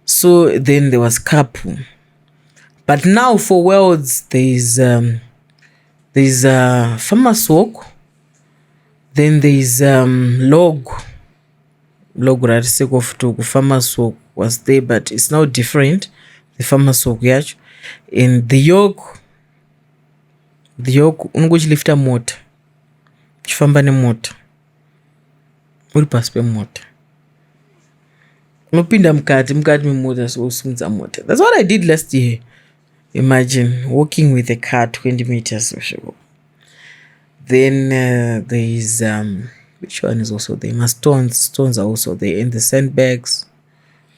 So then there was kapu. But now for worlds, there's farmer's walk. Then there's log. Log right sake of to farmer's walk was there, but it's now different. The farmer's walk, yeah. And the yoke ungochi lifta motor. Chifamba ne motor. Uri pasi pemota unopinda mukati memota sousumudza mota. That's what I did last year. Imagine walking with a car 20 meters or so. Then there is which one is also there? My stones are also there, and the sandbags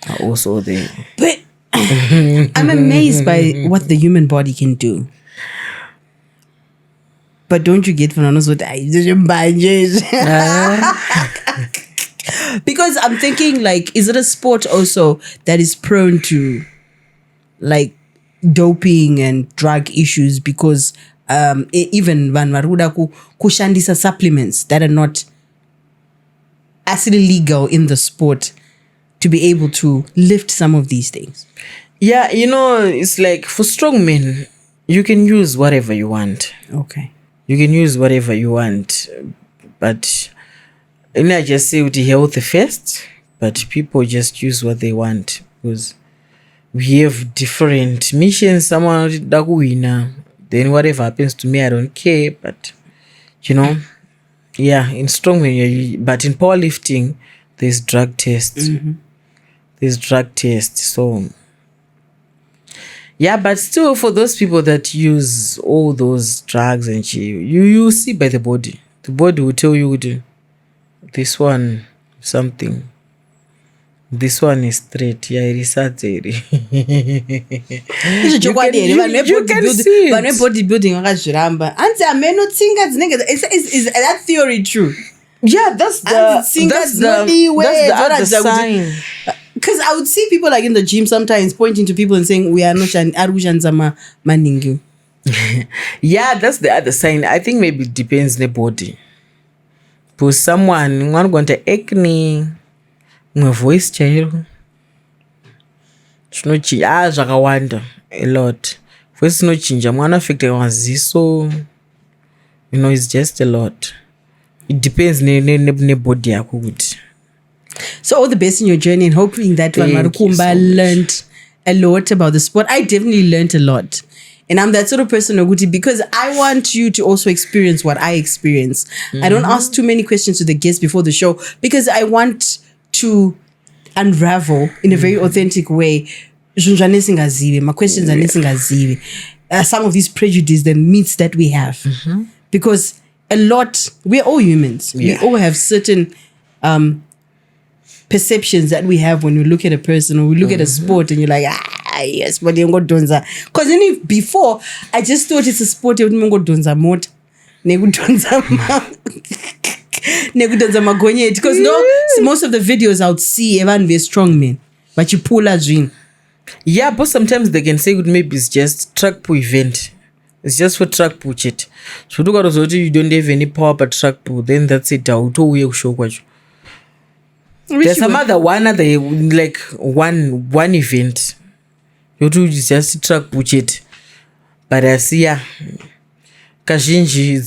are also there. But I'm amazed by what the human body can do. But don't you get phenomenal with because I'm thinking like, is it a sport also that is prone to like doping and drug issues? Because even Van Maruda kushandisa supplements that are not actually legal in the sport to be able to lift some of these things. Yeah, you know, it's like for strongmen, you can use whatever you want. Okay. You can use whatever you want, but I just say with health first, but people just use what they want because we have different missions. Someone da winner, then whatever happens to me, I don't care. But you know, yeah, in strongman, but in powerlifting, there's drug tests. Mm-hmm. There's drug tests, so. Yeah, but still, for those people that use all those drugs and shit, you see by the body. The body will tell you, this one, something. This one is straight. Yeah, it is surgery. You can see it. Is that theory true? Yeah, that's the other sign. Because I would see people like in the gym sometimes pointing to people and saying, we are not arushanzama maningu. Yeah, that's the other sign. I think maybe it depends on the body. For someone, one going to acne, my voice child. Zvakawanda a lot. Voice no change. I'm gonna affect so you know, it's just a lot. It depends ne body yako. So all the best in your journey and hoping that Van Marukumba learned a lot about the sport. I definitely learned a lot. And I'm that sort of person, Oguti, because I want you to also experience what I experience. I don't ask too many questions to the guests before the show because I want to unravel in a very authentic way. My questions are some of these prejudices, the myths that we have. Because we're all humans. We all have certain perceptions that we have when we look at a person or we look at a sport and you're like, yes, but you go donza. Because before, I just thought it's a sport. You go donza mot, because most of the videos I would see everyone be a strong man, but you pull a dream. Yeah, but sometimes they can say maybe it's just track pool event. It's just for track pool shit. So you don't have any power but track pool, then that's it. There's some other one event. You do just track budget. But I see kazhinji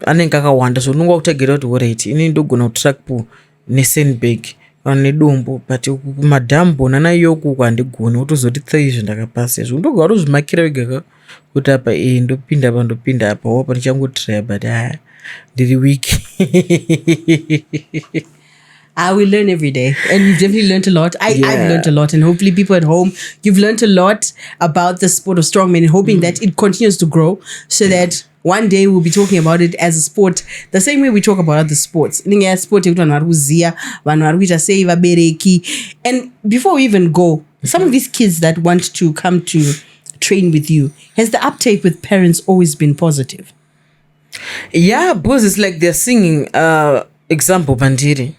anenge akawanda so unonga kutagera kuti alright ini ndogona track pool nesenbag nedumbu but madhambo nana yoku kwandigoni utozoti tsaizvo ndakapasa izvo ndogara uzvimakira wega kuti apa ndopinda apa wapa ndichangotraya but ndiri weak. I will learn every day, and you've definitely learned a lot. I've learned a lot, and hopefully people at home, you've learned a lot about the sport of strongman, and hoping that it continues to grow so that one day we'll be talking about it as a sport the same way we talk about other sports. And before we even go, some of these kids that want to come to train with you, has the uptake with parents always been positive? Yeah, because it's like they're singing example Bandiri.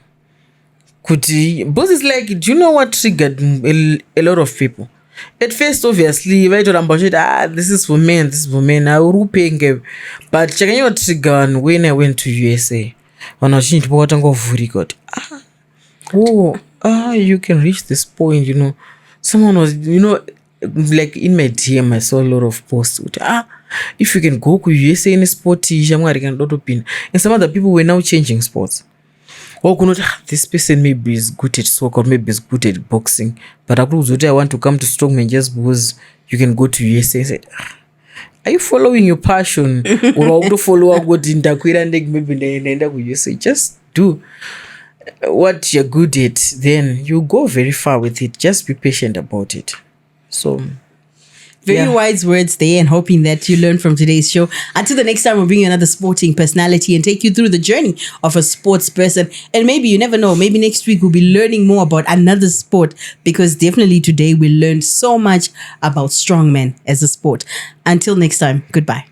Because it's like, do you know what triggered a lot of people? At first, obviously, this is for men, I will pay. But check out trigger when I went to USA. When I was in God. You can reach this point, you know. Someone was, like in my DM, I saw a lot of posts with, if you can go to USA in a sport, and some other people were now changing sports. This person maybe is good at soccer, maybe is good at boxing, but I want to come to strongman just because you can go to USA and say, are you following your passion? Or to follow up what in maybe USA? Just do what you're good at, then you go very far with it. Just be patient about it. So very wise words there, and hoping that you learn from today's show. Until the next time, we'll bring you another sporting personality and take you through the journey of a sports person. And maybe, you never know, maybe next week we'll be learning more about another sport, because definitely today we learned so much about strongman as a sport. Until next time, goodbye.